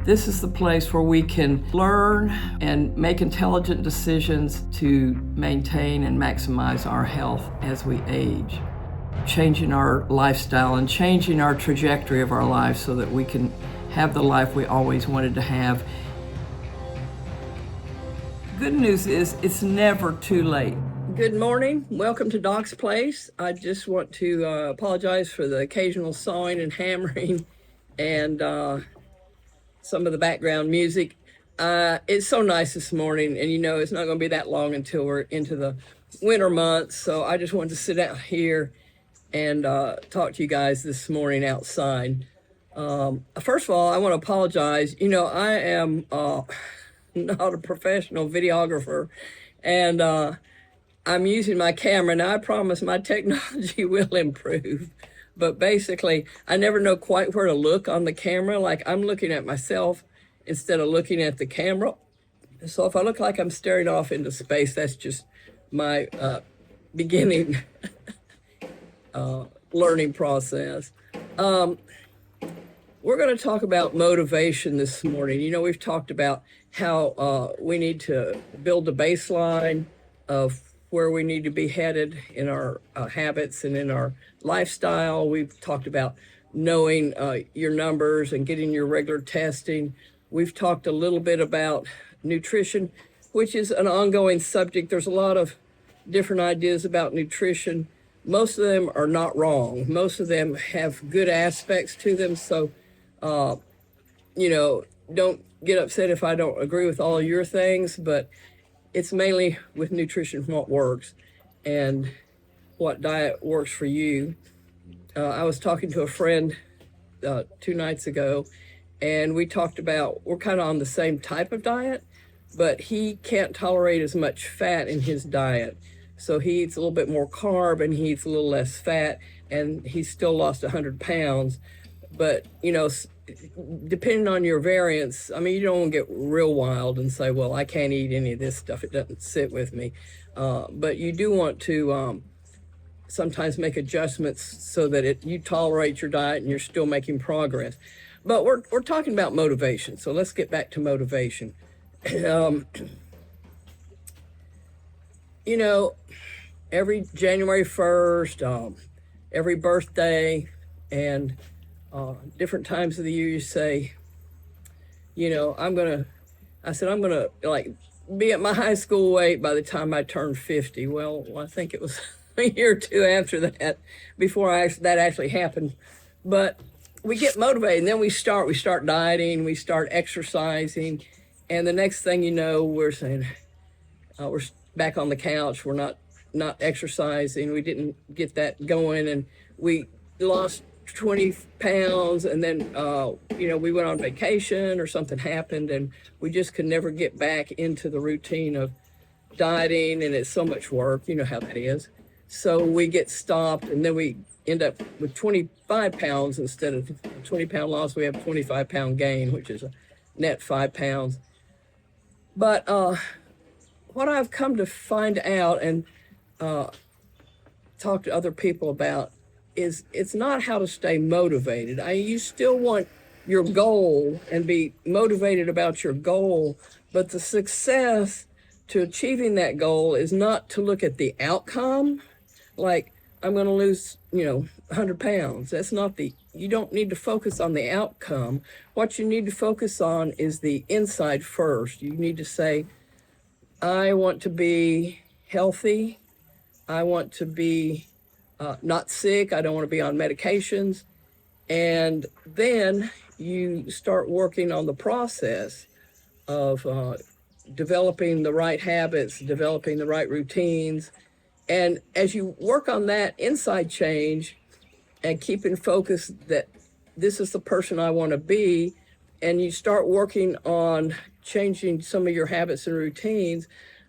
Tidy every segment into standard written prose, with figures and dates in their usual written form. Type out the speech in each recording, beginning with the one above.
This is the place where we can learn and make intelligent decisions to maintain and maximize our health as we age, changing our lifestyle and changing our trajectory of our lives so that we can have the life we always wanted to have. Good news is it's never too late. Good morning. Welcome to Doc's Place. I just want to apologize for the occasional sawing and hammering and some of the background music. It's so nice this morning, and it's not going to be that long until we're into the winter months. So I just wanted to sit out here and talk to you guys this morning outside. First of all, I want to apologize. I am not a professional videographer, and I'm using my camera. Now, I promise my technology will improve. But basically, I never know quite where to look on the camera. Like, I'm looking at myself instead of looking at the camera. So if I look like I'm staring off into space, that's just my beginning learning process. We're going to talk about motivation this morning. We've talked about how we need to build a baseline of where we need to be headed in our habits and in our lifestyle. We've talked about knowing your numbers and getting your regular testing. We've talked a little bit about nutrition, which is an ongoing subject. There's a lot of different ideas about nutrition. Most of them are not wrong. Most of them have good aspects to them. So, don't get upset if I don't agree with all your things, but it's mainly with nutrition what works and what diet works for you. I was talking to a friend 2 nights ago, and we talked about we're kind of on the same type of diet, but he can't tolerate as much fat in his diet. So he eats a little bit more carb and he eats a little less fat, and he's still lost 100 pounds. But, depending on your variance, you don't want to get real wild and say, well, I can't eat any of this stuff. It doesn't sit with me. But you do want to sometimes make adjustments so that you tolerate your diet and you're still making progress. But we're talking about motivation. So let's get back to motivation. Every January 1st, every birthday, and different times of the year, you say, I'm going to be at my high school weight by the time I turn 50. Well, I think it was a year or two after that before that actually happened. But we get motivated, and then we start dieting, we start exercising. And the next thing you know, we're saying, we're back on the couch. We're not exercising. We didn't get that going, and we lost 20 pounds, and then we went on vacation or something happened, and we just could never get back into the routine of dieting, and it's so much work. You know how that is. So we get stopped, and then we end up with 25 pounds instead of 20-pound loss. We have 25-pound gain, which is a net 5 pounds. But what I've come to find out and talk to other people about is it's not how to stay motivated. You still want your goal and be motivated about your goal, but the success to achieving that goal is not to look at the outcome, like I'm going to lose, 100 pounds. That's not you don't need to focus on the outcome. What you need to focus on is the inside first. You need to say, I want to be healthy. I want to be not sick. I don't want to be on medications. And then you start working on the process of developing the right habits, developing the right routines. And as you work on that inside change and keeping focus that this is the person I want to be, and you start working on changing some of your habits and routines,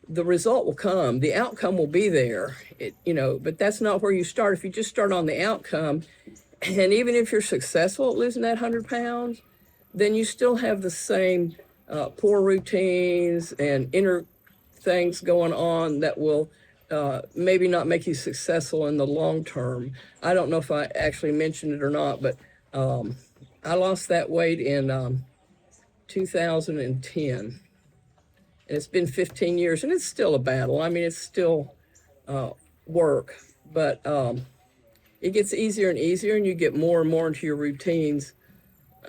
the result will come. The outcome will be there, but that's not where you start. If you just start on the outcome, and even if you're successful at losing that 100 pounds, then you still have the same poor routines and inner things going on that will maybe not make you successful in the long term. I don't know if I actually mentioned it or not, but I lost that weight in 2010. And it's been 15 years, and it's still a battle. I mean, it's still work, but it gets easier and easier, and you get more and more into your routines,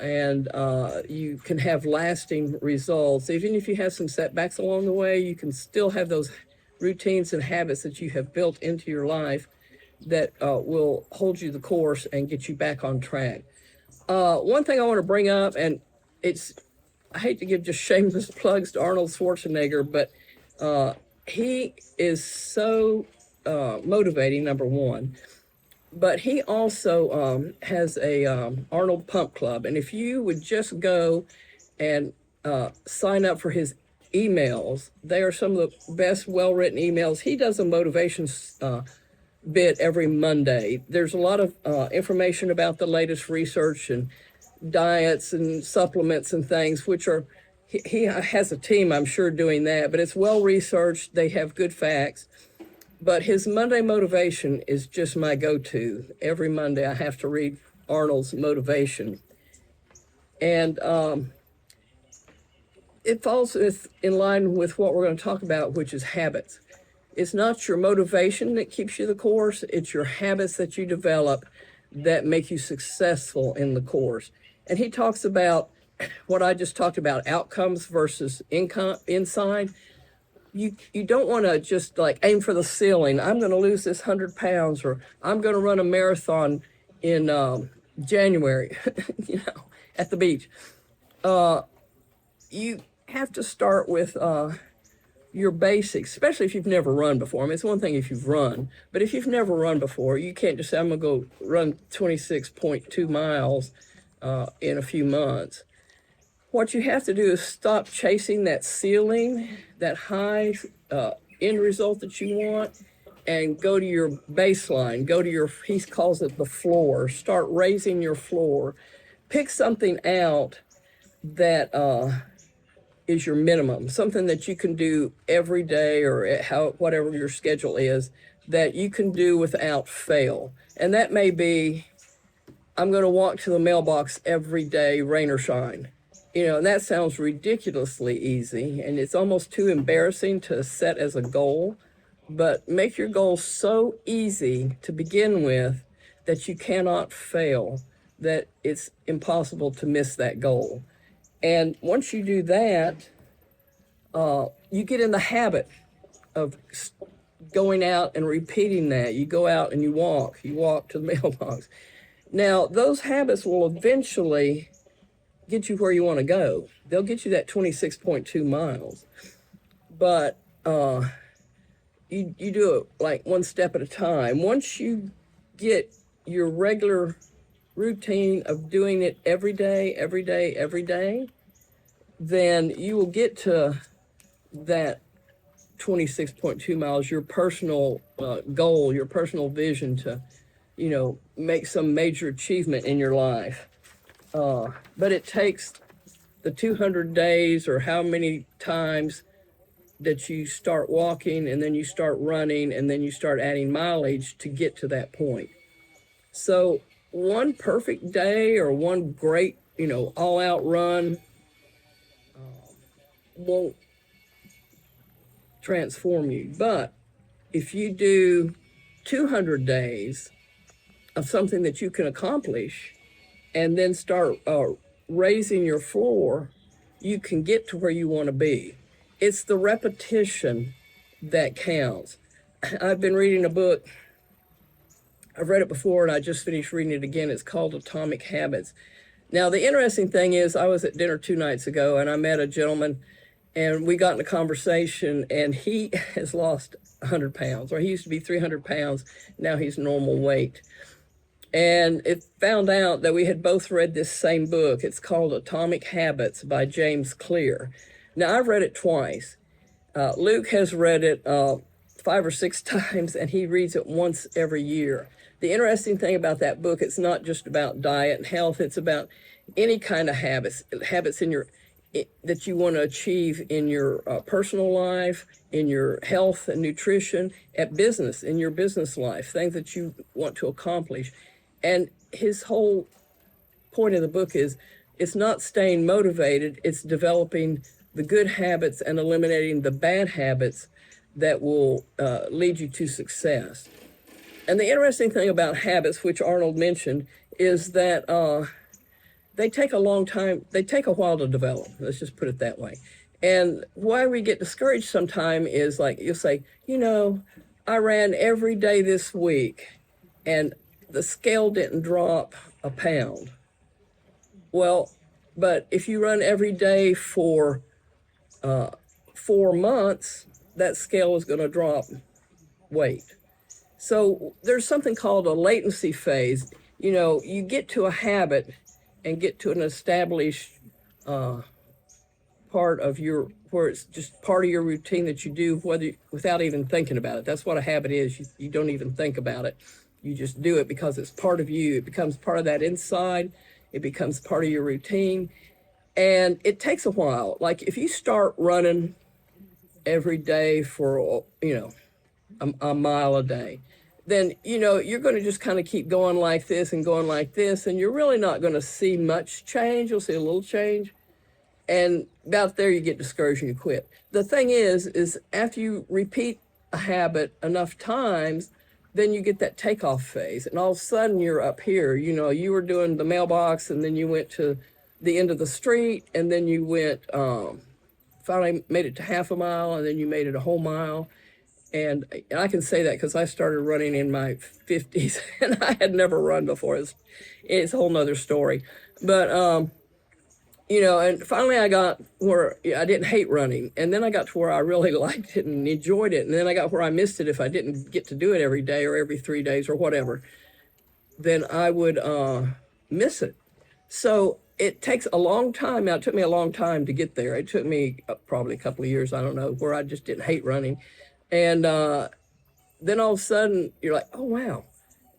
and you can have lasting results. Even if you have some setbacks along the way, you can still have those routines and habits that you have built into your life that will hold you the course and get you back on track. One thing I want to bring up, and I hate to give just shameless plugs to Arnold Schwarzenegger, but he is so motivating, number one. But he also has a Arnold Pump Club, and if you would just go and sign up for his emails, they are some of the best, well-written emails. He does a motivation bit every Monday. There's a lot of information about the latest research and diets and supplements and things, which are, he has a team, I'm sure, doing that, but it's well-researched. They have good facts. But his Monday motivation is just my go-to. Every Monday I have to read Arnold's motivation. And it falls in line with what we're going to talk about, which is habits. It's not your motivation that keeps you the course, it's your habits that you develop that make you successful in the course. And he talks about what I just talked about, outcomes versus inside. You don't want to just like aim for the ceiling. I'm going to lose this 100 pounds, or I'm going to run a marathon in January, at the beach. You have to start with your basics, especially if you've never run before. I mean, it's one thing if you've run, but if you've never run before, you can't just say, I'm going to go run 26.2 miles in a few months. What you have to do is stop chasing that ceiling, that high end result that you want, and go to your baseline, go to your, he calls it the floor. Start raising your floor. Pick something out that is your minimum, something that you can do every day or whatever your schedule is, that you can do without fail. And that may be, I'm going to walk to the mailbox every day, rain or shine. And that sounds ridiculously easy, and it's almost too embarrassing to set as a goal, but make your goal so easy to begin with that you cannot fail, that it's impossible to miss that goal. And once you do that, you get in the habit of going out and repeating that. You go out and you walk to the mailbox. Now, those habits will eventually get you where you want to go. They'll get you that 26.2 miles. But you do it like one step at a time. Once you get your regular routine of doing it every day, then you will get to that 26.2 miles, your personal goal, your personal vision to, make some major achievement in your life. But it takes the 200 days or how many times that you start walking, and then you start running, and then you start adding mileage to get to that point. So one perfect day or one great, all-out run won't transform you. But if you do 200 days of something that you can accomplish, and then start raising your floor, you can get to where you want to be. It's the repetition that counts. I've been reading a book. I've read it before, and I just finished reading it again. It's called Atomic Habits. Now, the interesting thing is, I was at dinner 2 nights ago, and I met a gentleman, and we got in a conversation, and he has lost 100 pounds, or he used to be 300 pounds. Now he's normal weight. And it found out that we had both read this same book. It's called Atomic Habits by James Clear. Now, I've read it twice. Luke has read it 5 or 6 times, and he reads it once every year. The interesting thing about that book, it's not just about diet and health. It's about any kind of habits that you want to achieve in your personal life, in your health and nutrition, at business, in your business life, things that you want to accomplish. And his whole point of the book is it's not staying motivated, it's developing the good habits and eliminating the bad habits that will lead you to success. And the interesting thing about habits, which Arnold mentioned, is that they take a long time, they take a while to develop. Let's just put it that way. And why we get discouraged sometimes is like, you'll say, I ran every day this week and the scale didn't drop a pound. Well, but if you run every day for 4 months, that scale is going to drop weight. So there's something called a latency phase. You get to a habit and get to an established part of where it's just part of your routine that you do without even thinking about it. That's what a habit is. You don't even think about it. You just do it because it's part of you. It becomes part of that inside. It becomes part of your routine. And it takes a while. Like if you start running every day for, a mile a day, then, you're going to just kind of keep going like this and going like this. And you're really not going to see much change. You'll see a little change. And about there, you get discouraged and you quit. The thing is after you repeat a habit enough times, then you get that takeoff phase. And all of a sudden, you're up here. You were doing the mailbox, and then you went to the end of the street, and then you went, finally made it to half a mile, and then you made it a whole mile. And I can say that because I started running in my 50s, and I had never run before. It's a whole nother story. But, and finally I got where I didn't hate running. And then I got to where I really liked it and enjoyed it. And then I got where I missed it if I didn't get to do it every day or every 3 days or whatever. Then I would miss it. So it takes a long time. Now, it took me a long time to get there. It took me probably a couple of years, I don't know, where I just didn't hate running. And then all of a sudden, you're like, oh, wow.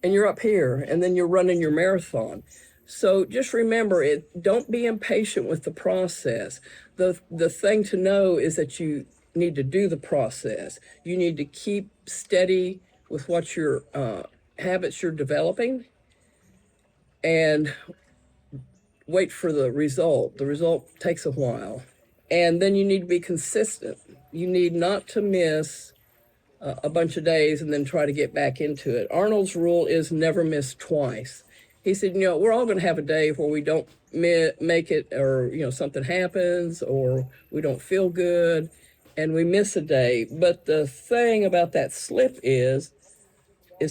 And you're up here, and then you're running your marathon. So just remember don't be impatient with the process. The thing to know is that you need to do the process. You need to keep steady with what your habits you're developing and wait for the result. The result takes a while. And then you need to be consistent. You need not to miss a bunch of days and then try to get back into it. Arnold's rule is never miss twice. He said, we're all going to have a day where we don't make it, or, something happens, or we don't feel good, and we miss a day. But the thing about that slip is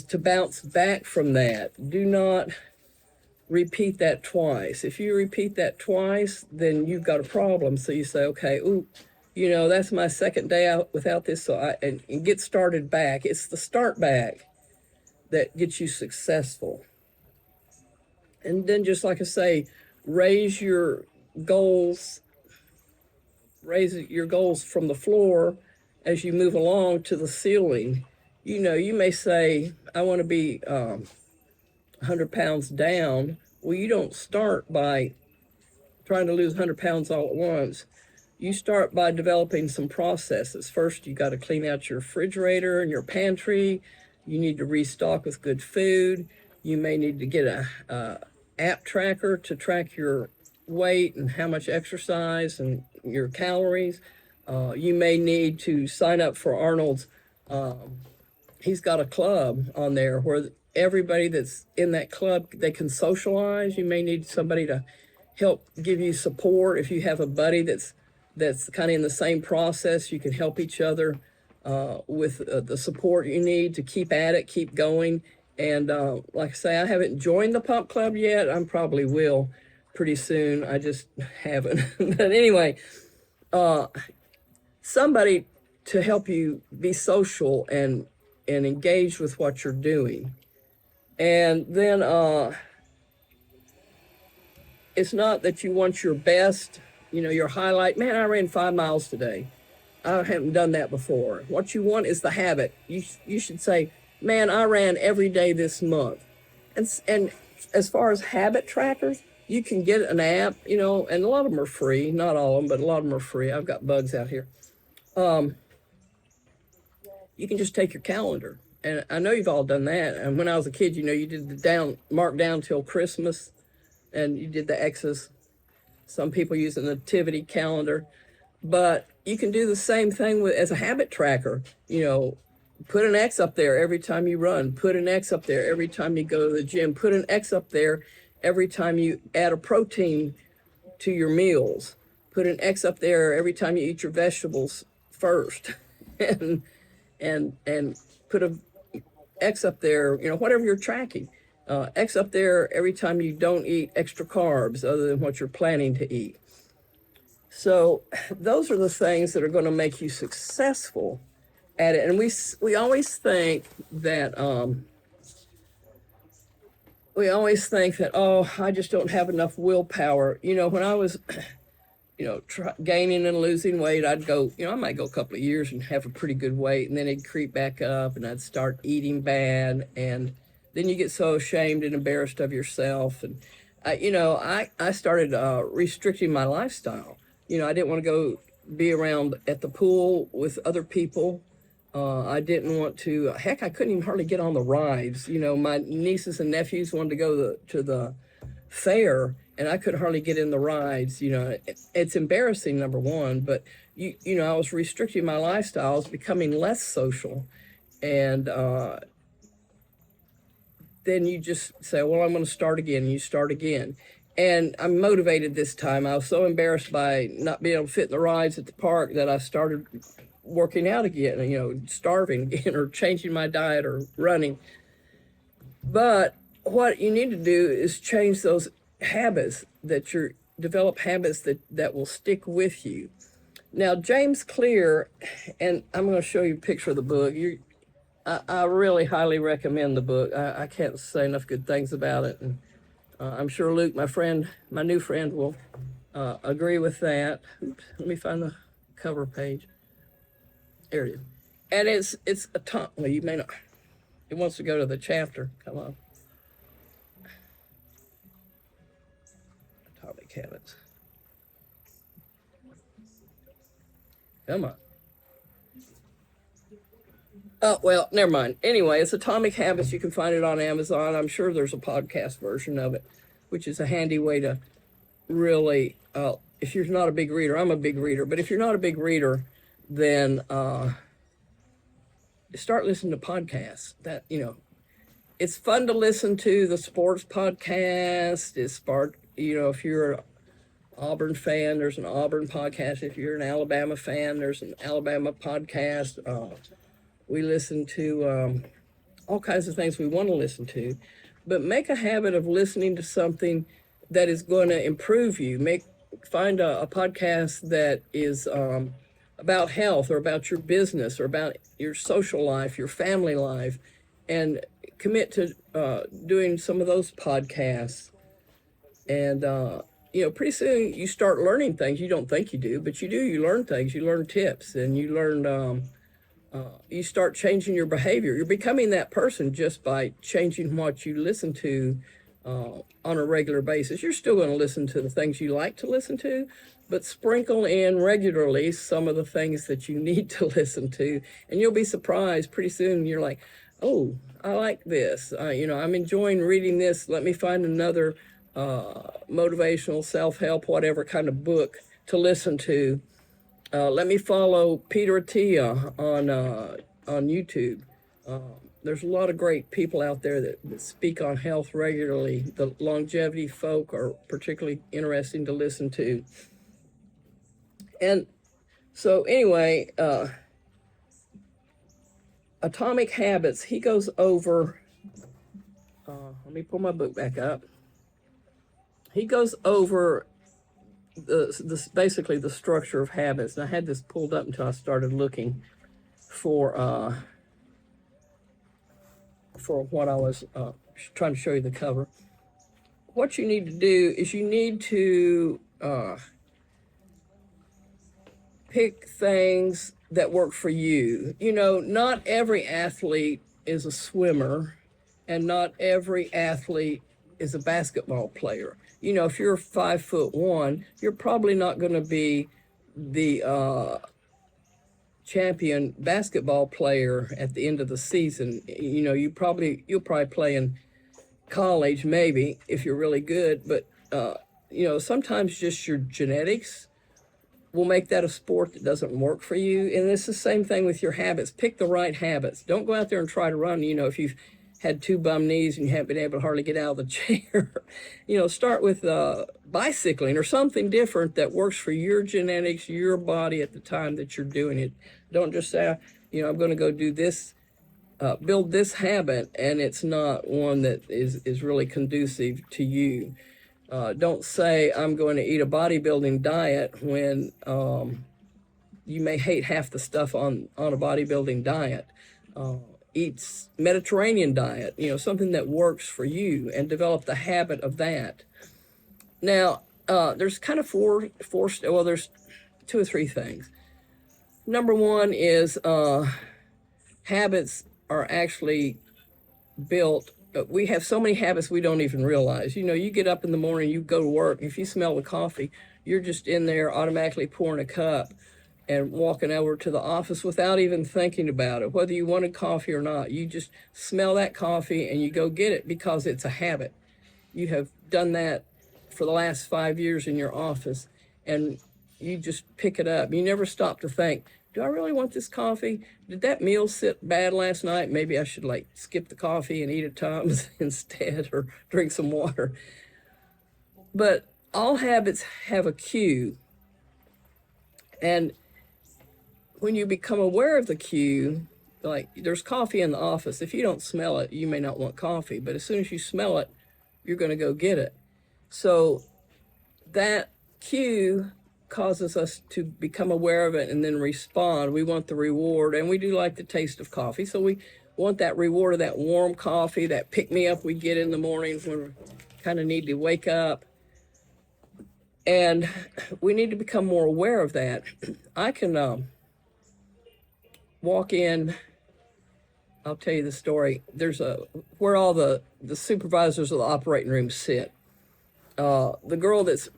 to bounce back from that. Do not repeat that twice. If you repeat that twice, then you've got a problem. So you say, okay, that's my second day out without this, and get started back. It's the start back that gets you successful. And then, just like I say, raise your goals from the floor as you move along to the ceiling. You may say, I want to be 100 pounds down. Well, you don't start by trying to lose 100 pounds all at once. You start by developing some processes. First, you got to clean out your refrigerator and your pantry. You need to restock with good food. You may need to get a app tracker to track your weight and how much exercise and your calories. You may need to sign up for Arnold's. He's got a club on there where everybody that's in that club, they can socialize. You may need somebody to help give you support. If you have a buddy that's kind of in the same process, you can help each other with the support you need to keep at it, keep going. And like I say, I haven't joined the Pump Club yet. I probably will pretty soon. I just haven't. But anyway, somebody to help you be social and engage with what you're doing. And then it's not that you want your best, your highlight. Man, I ran 5 miles today. I haven't done that before. What you want is the habit. You should say, man, I ran every day this month. And as far as habit trackers, you can get an app, and a lot of them are free. Not all of them, but a lot of them are free. I've got bugs out here. You can just take your calendar. And I know you've all done that. And when I was a kid, you did the mark down till Christmas, and you did the X's. Some people use a nativity calendar, but you can do the same thing with as a habit tracker. Put an X up there every time you run. Put an X up there every time you go to the gym. Put an X up there every time you add a protein to your meals. Put an X up there every time you eat your vegetables first, and put a X up there. Whatever you're tracking. X up there every time you don't eat extra carbs other than what you're planning to eat. So those are the things that are going to make you successful at it. And we always think that oh, I just don't have enough willpower. When I was gaining and losing weight, I'd go, I might go a couple of years and have a pretty good weight, and then it'd creep back up, and I'd start eating bad, and then you get so ashamed and embarrassed of yourself. And I started restricting my lifestyle. I didn't want to go be around at the pool with other people. I didn't want to. Heck, I couldn't even hardly get on the rides. My nieces and nephews wanted to go to the fair, and I could hardly get in the rides. It's embarrassing, number one, but I was restricting my lifestyle. I was becoming less social, and then you just say, well, I'm going to start again. And you start again. And I'm motivated this time. I was so embarrassed by not being able to fit in the rides at the park that I started working out again, starving again, or changing my diet or running. But what you need to do is change those habits develop habits that will stick with you. Now, James Clear, and I'm going to show you a picture of the book. I really highly recommend the book. I can't say enough good things about it. And I'm sure Luke, my new friend, will agree with that. Oops, let me find the cover page. There it is. And it's well, you may not. It wants to go to the chapter. Come on. Atomic Habits. Come on. Oh, well, never mind. Anyway, it's Atomic Habits. You can find it on Amazon. I'm sure there's a podcast version of it, which is a handy way to really, if you're not a big reader, I'm a big reader, but if you're not a big reader, then start listening to podcasts. It's fun to listen to the sports podcast. If you're an Auburn fan, there's an Auburn podcast. If you're an Alabama fan, there's an Alabama podcast. We listen to all kinds of things we want to listen to, but make a habit of listening to something that is going to improve you. Find a podcast that is about health, or about your business, or about your social life, your family life, and commit to doing some of those podcasts. And pretty soon you start learning things you don't think you do, but you do. You learn things, you learn tips, and you learn. You start changing your behavior. You're becoming that person just by changing what you listen to on a regular basis. You're still going to listen to the things you like to listen to, but sprinkle in regularly some of the things that you need to listen to, and you'll be surprised. Pretty soon you're like, oh, I like this. I'm enjoying reading this. Let me find another motivational, self-help, whatever kind of book to listen to. Let me follow Peter Attia on YouTube. There's a lot of great people out there that speak on health regularly. The longevity folk are particularly interesting to listen to. And so anyway, Atomic Habits, he goes over, let me pull my book back up. He goes over basically the structure of habits. And I had this pulled up until I started looking for what I was trying to show you the cover. What you need to do is you need to pick things that work for you. Not every athlete is a swimmer, and not every athlete is a basketball player. If you're 5'1", you're probably not going to be the champion basketball player at the end of the season. You'll probably play in college, maybe, if you're really good, but sometimes just your genetics will make that a sport that doesn't work for you. And it's the same thing with your habits. Pick the right habits. Don't go out there and try to run. If you've had two bum knees and you haven't been able to hardly get out of the chair, start with bicycling or something different that works for your genetics, your body at the time that you're doing it. Don't just say, I'm going to go do this, build this habit, and it's not one that is really conducive to you. Don't say I'm going to eat a bodybuilding diet when you may hate half the stuff on a bodybuilding diet. Eat Mediterranean diet, something that works for you, and develop the habit of that. Now, there's kind of there's two or three things. Number one is habits are actually built. We have so many habits we don't even realize. You get up in the morning, you go to work. If you smell the coffee, you're just in there automatically pouring a cup and walking over to the office without even thinking about it, whether you wanted coffee or not. You just smell that coffee and you go get it because it's a habit. You have done that for the last 5 years in your office, and you just pick it up. You never stop to think, do I really want this coffee? Did that meal sit bad last night? Maybe I should skip the coffee and eat a Tums instead, or drink some water. But all habits have a cue. And when you become aware of the cue, like there's coffee in the office. If you don't smell it, you may not want coffee. But as soon as you smell it, you're going to go get it. So that cue causes us to become aware of it and then respond. We want the reward, and we do like the taste of coffee. So we want that reward of that warm coffee, that pick-me-up we get in the mornings when we kind of need to wake up. And we need to become more aware of that. I can walk in, I'll tell you the story. There's where all the supervisors of the operating room sit. The girl that's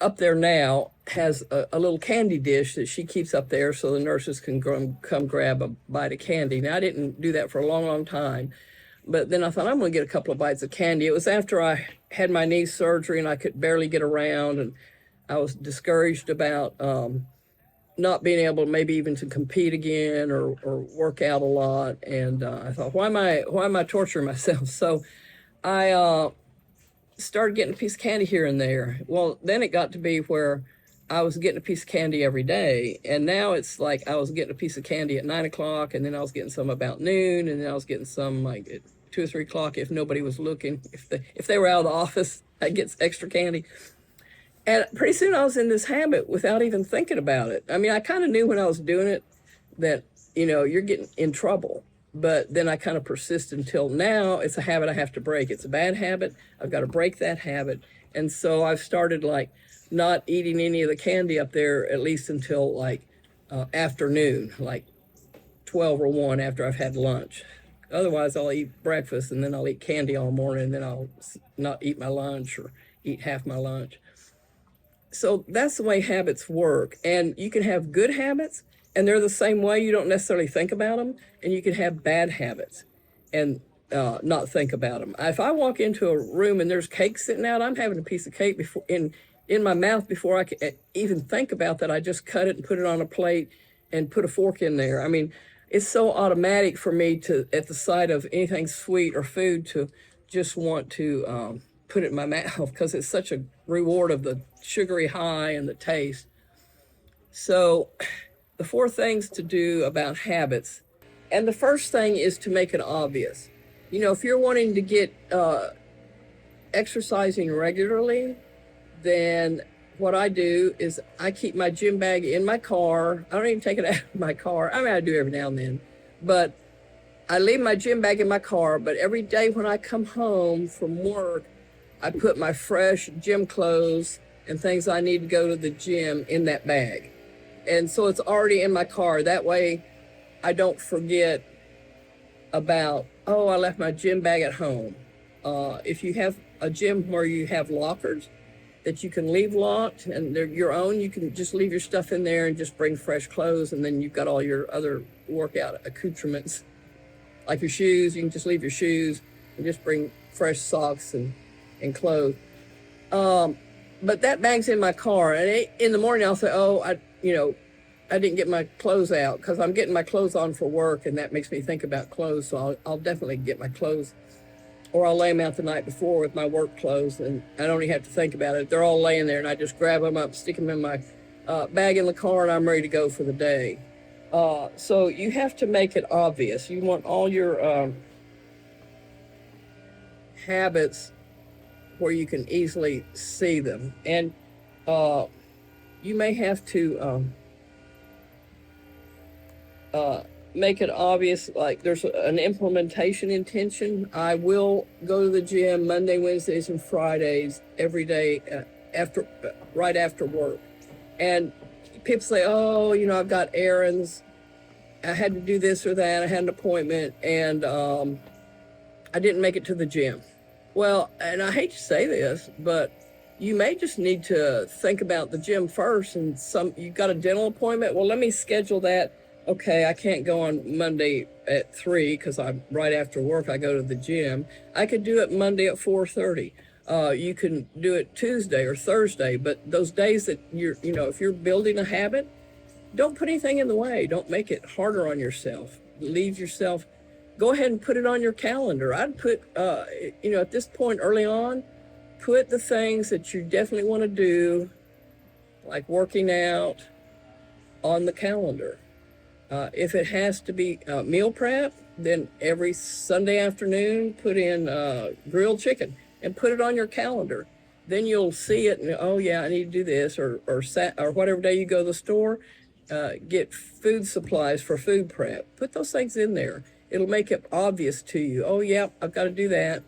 up there now has a little candy dish that she keeps up there so the nurses can come grab a bite of candy. Now, I didn't do that for a long, long time, but then I thought, I'm going to get a couple of bites of candy. It was after I had my knee surgery and I could barely get around, and I was discouraged about not being able maybe even to compete again or work out a lot. And I thought, why am I torturing myself? So I started getting a piece of candy here and there. Well, then it got to be where I was getting a piece of candy every day. And now it's like I was getting a piece of candy at 9 o'clock, and then I was getting some about noon, and then I was getting some at 2 or 3 o'clock if nobody was looking. If they were out of the office, I'd get extra candy. And pretty soon I was in this habit without even thinking about it. I mean, I kind of knew when I was doing it that, you're getting in trouble. But then I kind of persist until now it's a habit I have to break. It's a bad habit. I've got to break that habit. And so I've started not eating any of the candy up there, at least until afternoon, 12 or 1 after I've had lunch. Otherwise I'll eat breakfast and then I'll eat candy all morning, and then I'll not eat my lunch or eat half my lunch. So that's the way habits work. And you can have good habits, and they're the same way. You don't necessarily think about them. And you can have bad habits and not think about them. If I walk into a room and there's cake sitting out, I'm having a piece of cake in my mouth before I can even think about that. I just cut it and put it on a plate and put a fork in there. I mean, it's so automatic for me to, at the sight of anything sweet or food, to just want to put it in my mouth because it's such a reward of the sugary high and the taste. So the 4 things to do about habits. And the first thing is to make it obvious. If you're wanting to get exercising regularly, then what I do is I keep my gym bag in my car. I don't even take it out of my car. I mean, I do every now and then. But I leave my gym bag in my car. But every day when I come home from work, I put my fresh gym clothes and things I need to go to the gym in that bag. And so it's already in my car. That way I don't forget about, I left my gym bag at home. If you have a gym where you have lockers that you can leave locked and they're your own, you can just leave your stuff in there and just bring fresh clothes, and then you've got all your other workout accoutrements, like your shoes. You can just leave your shoes and just bring fresh socks and clothes. but that bag's in my car, and in the morning I'll say, oh, I didn't get my clothes out because I'm getting my clothes on for work, and that makes me think about clothes. So I'll definitely get my clothes, or I'll lay them out the night before with my work clothes, and I don't even have to think about it. They're all laying there, and I just grab them up, stick them in my bag in the car, and I'm ready to go for the day. So you have to make it obvious. You want all your habits where you can easily see them, and you may have to make it obvious, like there's an implementation intention. I will go to the gym Monday, Wednesdays, and Fridays every day right after work. And people say, oh, I've got errands, I had to do this or that, I had an appointment, and I didn't make it to the gym. Well, and I hate to say this, but you may just need to think about the gym first. And you've got a dental appointment. Well, let me schedule that. Okay, I can't go on Monday at 3 because I'm right after work. I go to the gym. I could do it Monday at 4:30. You can do it Tuesday or Thursday, but those days that if you're building a habit, don't put anything in the way. Don't make it harder on yourself. Leave yourself. Go ahead and put it on your calendar. I'd put, at this point early on, put the things that you definitely want to do, like working out, on the calendar. If it has to be meal prep, then every Sunday afternoon, put in grilled chicken and put it on your calendar. Then you'll see it and, oh yeah, I need to do this, or whatever day you go to the store, get food supplies for food prep. Put those things in there. It'll make it obvious to you. Oh, yeah, I've got to do that.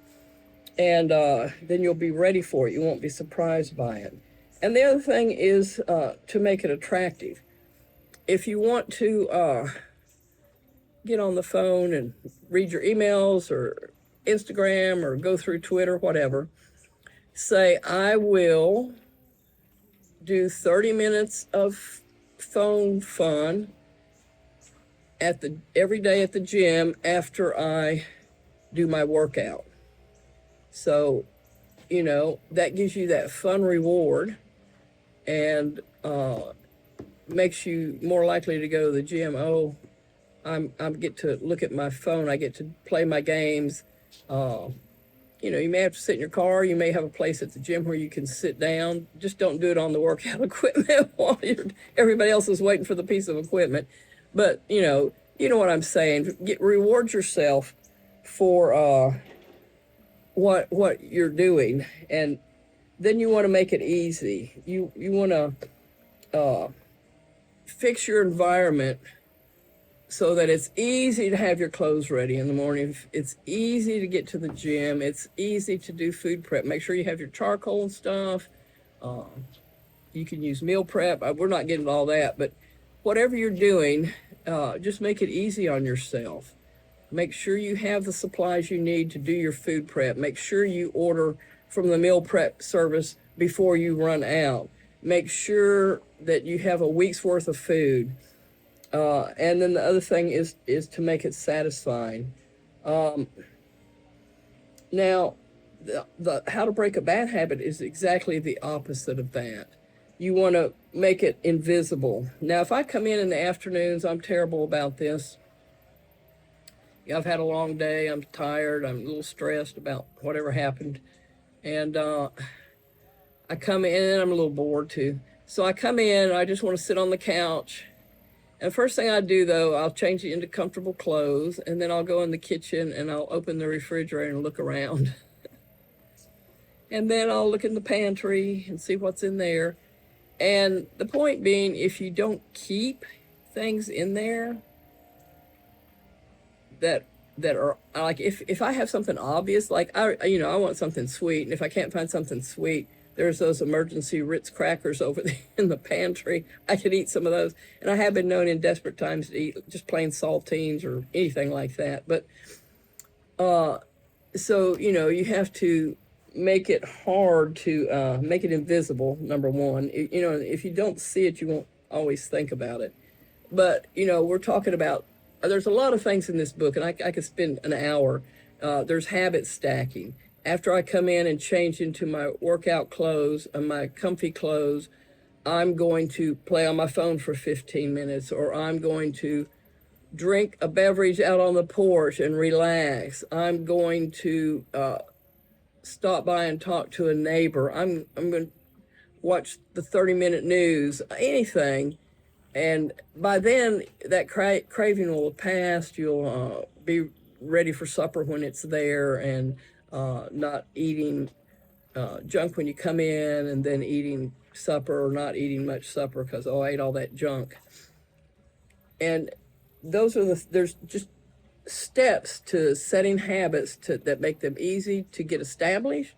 And then you'll be ready for it. You won't be surprised by it. And the other thing is to make it attractive. If you want to get on the phone and read your emails or Instagram or go through Twitter, whatever, say, I will do 30 minutes of phone fun every day at the gym after I do my workout. So, that gives you that fun reward and makes you more likely to go to the gym. Oh, I get to look at my phone. I get to play my games. You may have to sit in your car. You may have a place at the gym where you can sit down. Just don't do it on the workout equipment while everybody else is waiting for the piece of equipment. But, you know what I'm saying. Reward yourself for what you're doing, and then you want to make it easy. You want to fix your environment so that it's easy to have your clothes ready in the morning. It's easy to get to the gym. It's easy to do food prep. Make sure you have your charcoal and stuff. You can use meal prep. We're not getting all that, but whatever you're doing, just make it easy on yourself. Make sure you have the supplies you need to do your food prep. Make sure you order from the meal prep service before you run out. Make sure that you have a week's worth of food. And then the other thing is to make it satisfying. Now, the how to break a bad habit is exactly the opposite of that. You want to make it invisible. Now, if I come in the afternoons, I'm terrible about this. I've had a long day. I'm tired. I'm a little stressed about whatever happened. And I come in, and I'm a little bored too. So I come in, I just want to sit on the couch. And the first thing I do, though, I'll change it into comfortable clothes, and then I'll go in the kitchen and I'll open the refrigerator and look around. And then I'll look in the pantry and see what's in there. And the point being, if you don't keep things in there that are like, if I have something obvious, like I want something sweet, and if I can't find something sweet, there's those emergency Ritz crackers over there in the pantry. I could eat some of those. And I have been known in desperate times to eat just plain saltines or anything like that. But so, you have to make it hard to make it invisible, number one. If you don't see it, you won't always think about it. But, we're talking about, there's a lot of things in this book, and I could spend an hour. There's habit stacking. after I come in and change into my workout clothes and my comfy clothes, I'm going to play on my phone for 15 minutes, or I'm going to drink a beverage out on the porch and relax. I'm going to stop by and talk to a neighbor. I'm going to watch the 30-minute news, anything. And by then, that craving will have passed. You'll be ready for supper when it's there, and not eating junk when you come in, and then eating supper or not eating much supper because, I ate all that junk. And there's just steps to setting habits that make them easy to get established.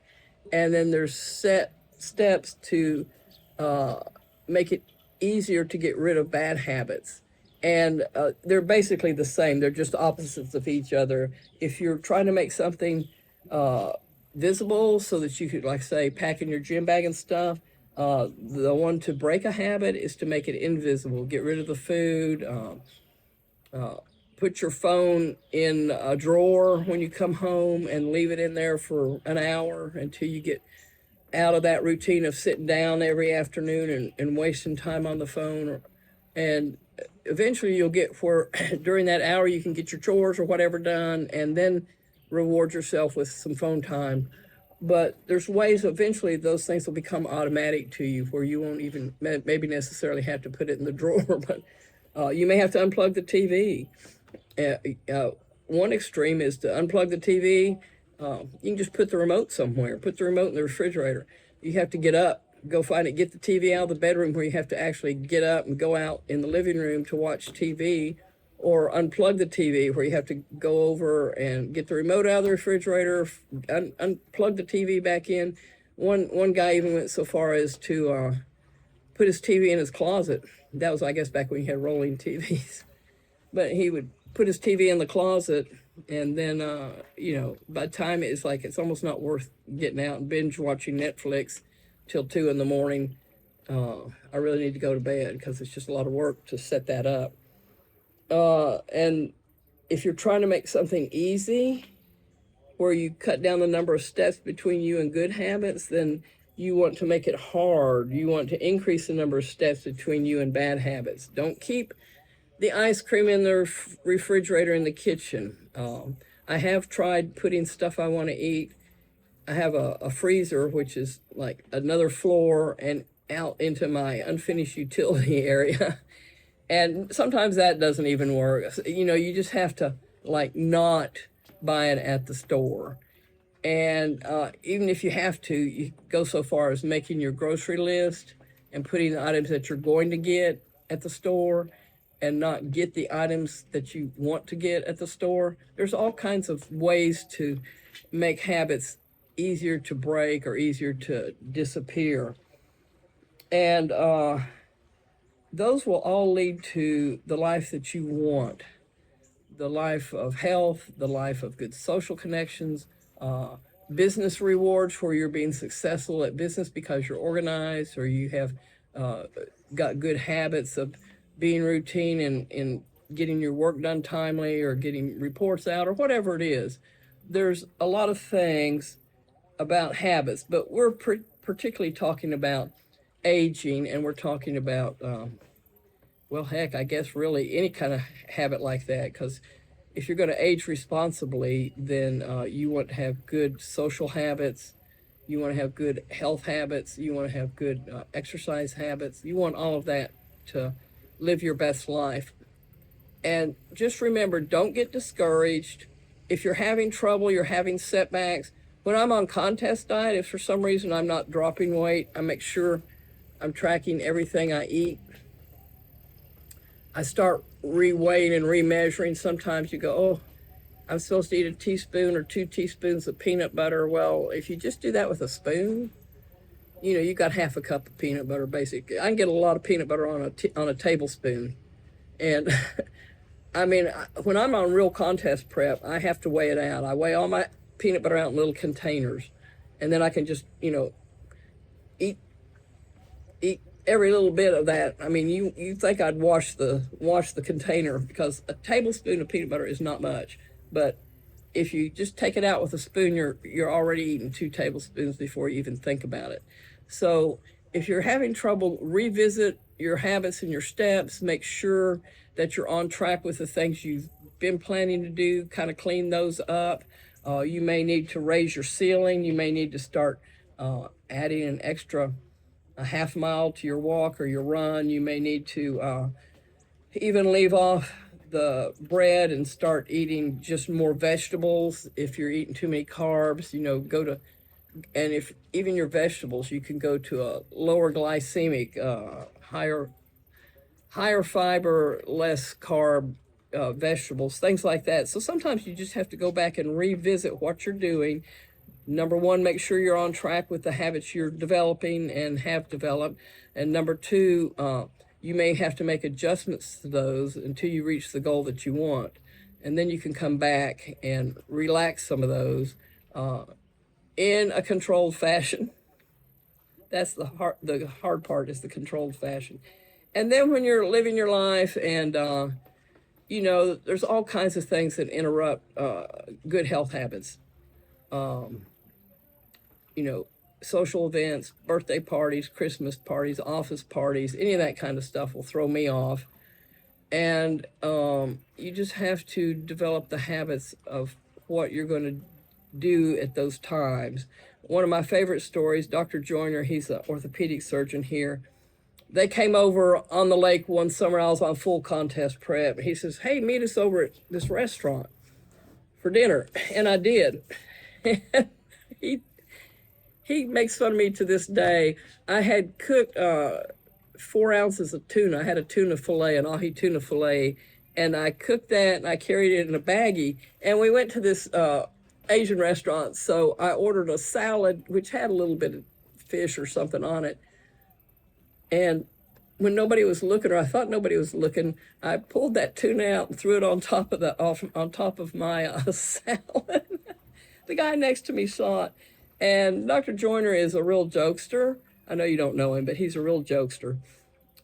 And then there's set steps to make it easier to get rid of bad habits. And they're basically the same. They're just opposites of each other. If you're trying to make something visible so that you could, like, say, pack in your gym bag and stuff, the one to break a habit is to make it invisible. Get rid of the food. Put your phone in a drawer when you come home and leave it in there for an hour until you get out of that routine of sitting down every afternoon and wasting time on the phone. And eventually you'll get where during that hour you can get your chores or whatever done, and then reward yourself with some phone time. But there's ways eventually those things will become automatic to you where you won't even maybe necessarily have to put it in the drawer, but you may have to unplug the TV. One extreme is to unplug the TV. You can just put the remote somewhere, put the remote in the refrigerator. You have to get up, go find it, get the TV out of the bedroom where you have to actually get up and go out in the living room to watch TV, or unplug the TV where you have to go over and get the remote out of the refrigerator, unplug the TV back in. One guy even went so far as to put his TV in his closet. That was, I guess, back when you had rolling TVs. But he would put his TV in the closet, and then, by the time it's almost not worth getting out and binge watching Netflix till 2 in the morning. I really need to go to bed because it's just a lot of work to set that up. And if you're trying to make something easy, where you cut down the number of steps between you and good habits, then you want to make it hard. You want to increase the number of steps between you and bad habits. Don't keep the ice cream in the refrigerator in the kitchen. I have tried putting stuff I want to eat. I have a freezer, which is like another floor and out into my unfinished utility area. And sometimes that doesn't even work. You just have to not buy it at the store. And even if you have to, you go so far as making your grocery list and putting the items that you're going to get at the store and not get the items that you want to get at the store. There's all kinds of ways to make habits easier to break or easier to disappear. And those will all lead to the life that you want, the life of health, the life of good social connections, business rewards where you're being successful at business because you're organized, or you have got good habits of being routine and getting your work done timely, or getting reports out, or whatever it is. There's a lot of things about habits, but we're particularly talking about aging, and we're talking about, I guess really any kind of habit like that, because if you're going to age responsibly, then you want to have good social habits, you want to have good health habits, you want to have good exercise habits, you want all of that to live your best life. And just remember, don't get discouraged. If you're having trouble, you're having setbacks. When I'm on contest diet, if for some reason I'm not dropping weight, I make sure I'm tracking everything I eat. I start re-weighing and remeasuring. Sometimes you go, oh, I'm supposed to eat a teaspoon or 2 teaspoons of peanut butter. Well, if you just do that with a spoon, you got half a cup of peanut butter, basically. I can get a lot of peanut butter on a tablespoon. And I mean, when I'm on real contest prep, I have to weigh it out. I weigh all my peanut butter out in little containers, and then I can just, eat every little bit of that. I mean, you think I'd wash the container, because a tablespoon of peanut butter is not much, but if you just take it out with a spoon, you're already eating 2 tablespoons before you even think about it. So if you're having trouble, revisit your habits and your steps. Make sure that you're on track with the things you've been planning to do. Kind of clean those up. You may need to raise your ceiling. You may need to start adding an extra a half mile to your walk or your run. You may need to even leave off the bread and start eating just more vegetables. If you're eating too many carbs, go to, and if even your vegetables, you can go to a lower glycemic, higher fiber, less carb vegetables, things like that. So sometimes you just have to go back and revisit what you're doing. Number one, make sure you're on track with the habits you're developing and have developed. And number two, you may have to make adjustments to those until you reach the goal that you want. And then you can come back and relax some of those in a controlled fashion. That's the hard part, is the controlled fashion. And then when you're living your life and, there's all kinds of things that interrupt good health habits. Social events, birthday parties, Christmas parties, office parties, any of that kind of stuff will throw me off. And you just have to develop the habits of what you're going to do at those times. One of my favorite stories, Dr. Joyner, he's an orthopedic surgeon here. They came over on the lake one summer. I was on full contest prep. He says, "Hey, meet us over at this restaurant for dinner." And I did. He makes fun of me to this day. I had cooked 4 ounces of tuna. I had a tuna fillet, an ahi tuna fillet, and I cooked that and I carried it in a baggie. And we went to this Asian restaurant, so I ordered a salad which had a little bit of fish or something on it. And when nobody was looking, or I thought nobody was looking, I pulled that tuna out and threw it on top of my salad. The guy next to me saw it. And Dr. Joyner is a real jokester. I know you don't know him, but he's a real jokester.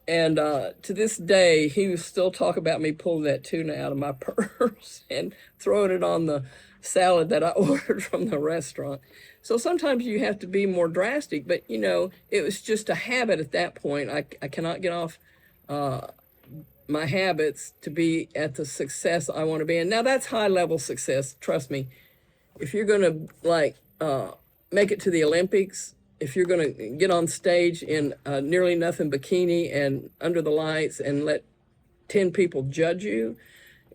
And to this day, he will still talk about me pulling that tuna out of my purse and throwing it on the salad that I ordered from the restaurant. So sometimes you have to be more drastic, but it was just a habit at that point. I cannot get off my habits to be at the success I want to be in. Now that's high level success. Trust me. If you're going to make it to the Olympics, if you're going to get on stage in a nearly nothing bikini and under the lights and let 10 people judge you,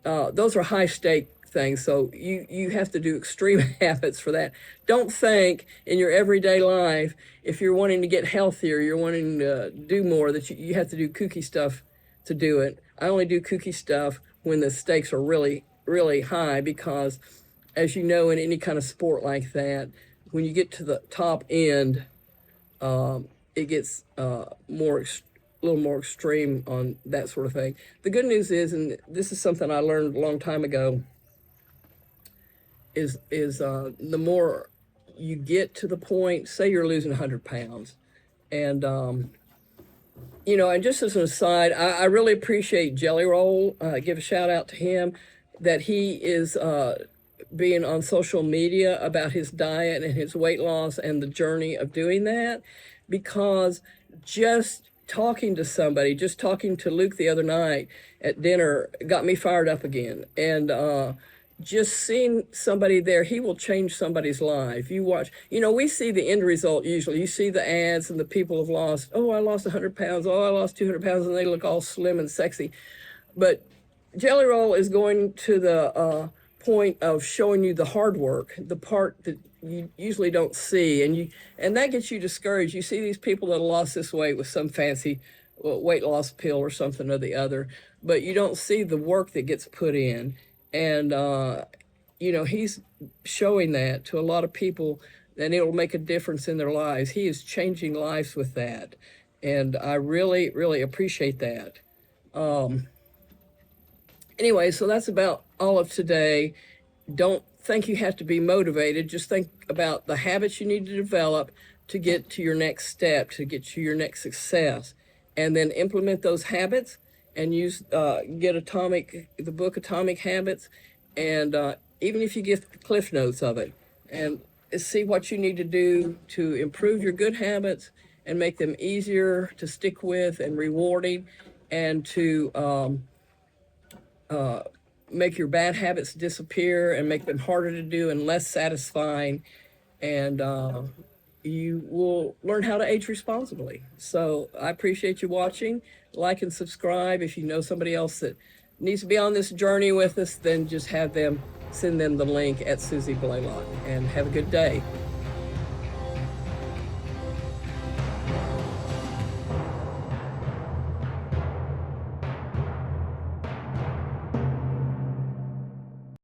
those are high stake things. So you have to do extreme habits for that. Don't think in your everyday life, if you're wanting to get healthier, you're wanting to do more, that you have to do kooky stuff to do it. I only do kooky stuff when the stakes are really, really high, because as you know, in any kind of sport like that, when you get to the top end, it gets a little more extreme on that sort of thing. The good news is, and this is something I learned a long time ago, is the more you get to the point, say you're losing 100 pounds, and and just as an aside, I really appreciate Jelly Roll. Give a shout out to him that he is being on social media about his diet and his weight loss and the journey of doing that, because just talking to Luke the other night at dinner got me fired up again. And just seeing somebody there, he will change somebody's life. You watch, we see the end result usually. You see the ads and the people have lost, oh, I lost 100 pounds, oh, I lost 200 pounds, and they look all slim and sexy. But Jelly Roll is going to the point of showing you the hard work, the part that you usually don't see, and that gets you discouraged. You see these people that lost this weight with some fancy weight loss pill or something or the other, but you don't see the work that gets put in. And he's showing that to a lot of people, and it'll make a difference in their lives. He is changing lives with that, and I really, really appreciate that. Anyway, so that's about all of today. Don't think you have to be motivated. Just think about the habits you need to develop to get to your next step, to get to your next success, and then implement those habits and get the book Atomic Habits, and even if you get the cliff notes of it, and see what you need to do to improve your good habits and make them easier to stick with and rewarding, and to make your bad habits disappear and make them harder to do and less satisfying. And you will learn how to age responsibly. So I appreciate you watching. Like and subscribe. If you know somebody else that needs to be on this journey with us, then just have them send them the link at Susie Blaylock. And have a good day.